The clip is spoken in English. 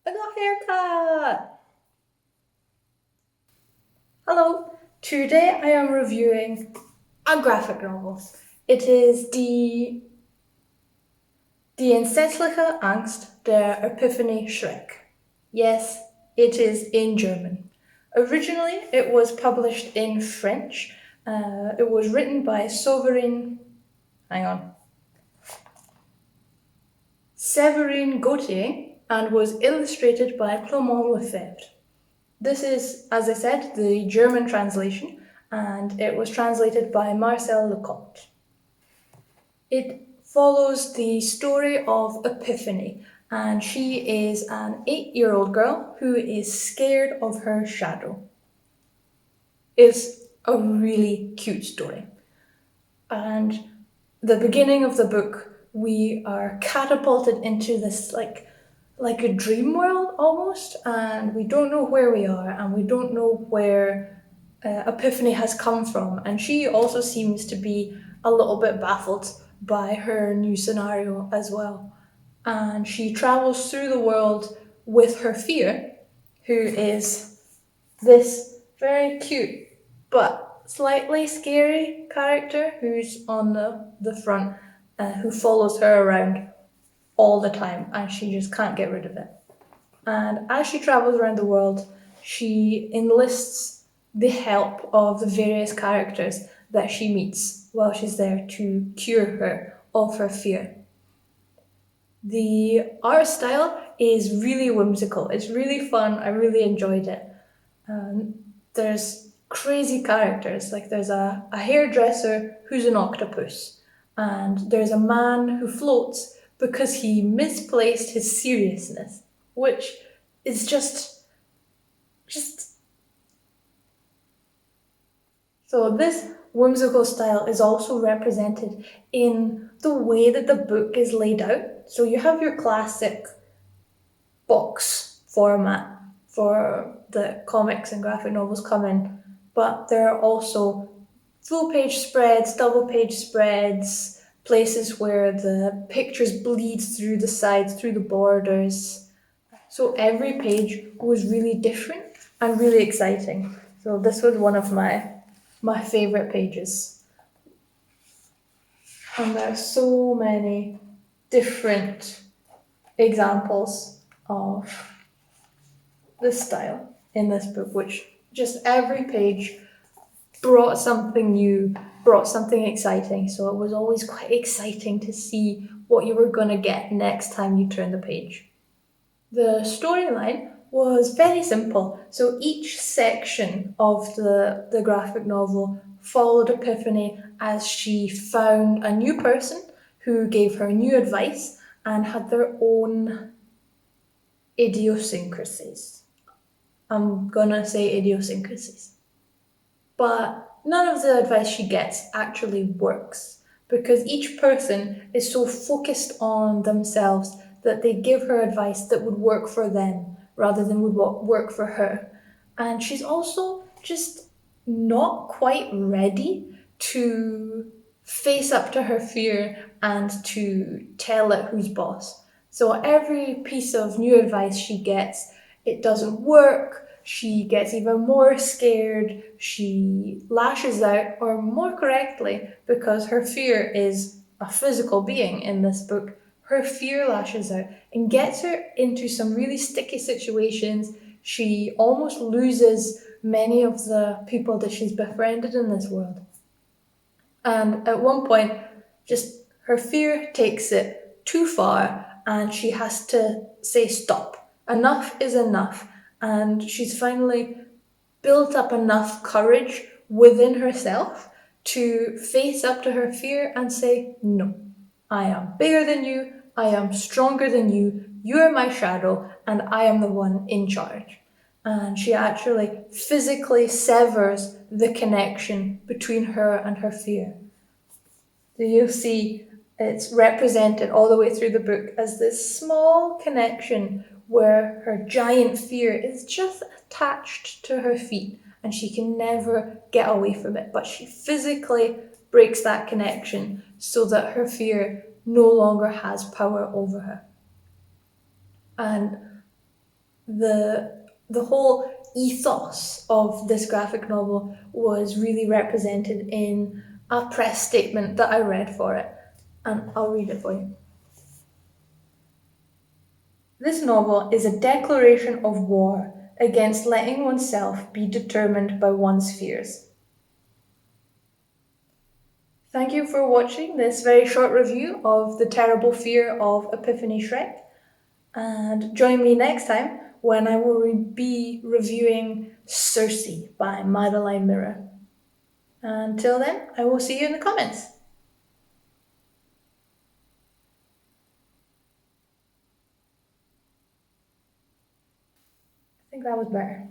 I got a haircut! Hello, today I am reviewing a graphic novel. It is Die Entsetzliche Angst der Epiphanie Schreck. Yes, it is in German. Originally, it was published in French. It was written by Séverine Gauthier and was illustrated by Clément Lefebvre. This is, as I said, the German translation, and it was translated by Marcel Lecompte. It follows the story of Epiphany, and she is an 8-year-old girl who is scared of her shadow. It's a really cute story. And the beginning of the book, we are catapulted into this like a dream world almost, and we don't know where we are, and we don't know where Epiphany has come from, and she also seems to be a little bit baffled by her new scenario as well. And she travels through the world with her fear, who is this very cute but slightly scary character who's on the front, who follows her around all the time, and she just can't get rid of it. And as she travels around the world, she enlists the help of the various characters that she meets while she's there to cure her of her fear. The art style is really whimsical. It's really fun. I really enjoyed it. There's crazy characters. Like there's a hairdresser who's an octopus, and there's a man who floats because he misplaced his seriousness, which is just. So this whimsical style is also represented in the way that the book is laid out. So you have your classic box format for the comics and graphic novels come in, but there are also full page spreads, double page spreads, places where the pictures bleed through the sides, through the borders. So every page was really different and really exciting. So this was one of my favorite pages. And there are so many different examples of this style in this book, which just every page brought something new, brought something exciting. So it was always quite exciting to see what you were going to get next time you turn the page. The storyline was very simple. So each section of the graphic novel followed Epiphany as she found a new person who gave her new advice and had their own idiosyncrasies. I'm gonna say idiosyncrasies. But none of the advice she gets actually works because each person is so focused on themselves that they give her advice that would work for them rather than would work for her. And she's also just not quite ready to face up to her fear and to tell it who's boss. So every piece of new advice she gets, it doesn't work. She gets even more scared. She lashes out, or more correctly, because her fear is a physical being in this book, her fear lashes out and gets her into some really sticky situations. She almost loses many of the people that she's befriended in this world. And at one point, just her fear takes it too far and she has to say stop. Enough is enough. And she's finally built up enough courage within herself to face up to her fear and say, no, I am bigger than you, I am stronger than you, you are my shadow, and I am the one in charge. And she actually physically severs the connection between her and her fear. So you'll see it's represented all the way through the book as this small connection where her giant fear is just attached to her feet and she can never get away from it. But she physically breaks that connection so that her fear no longer has power over her. And the whole ethos of this graphic novel was really represented in a press statement that I read for it, and I'll read it for you. This novel is a declaration of war against letting oneself be determined by one's fears. Thank you for watching this very short review of The Terrible Fear of Epiphanie Schreck, and join me next time when I will be reviewing Circe by Madeline Mira. Until then, I will see you in the comments. I think that was better.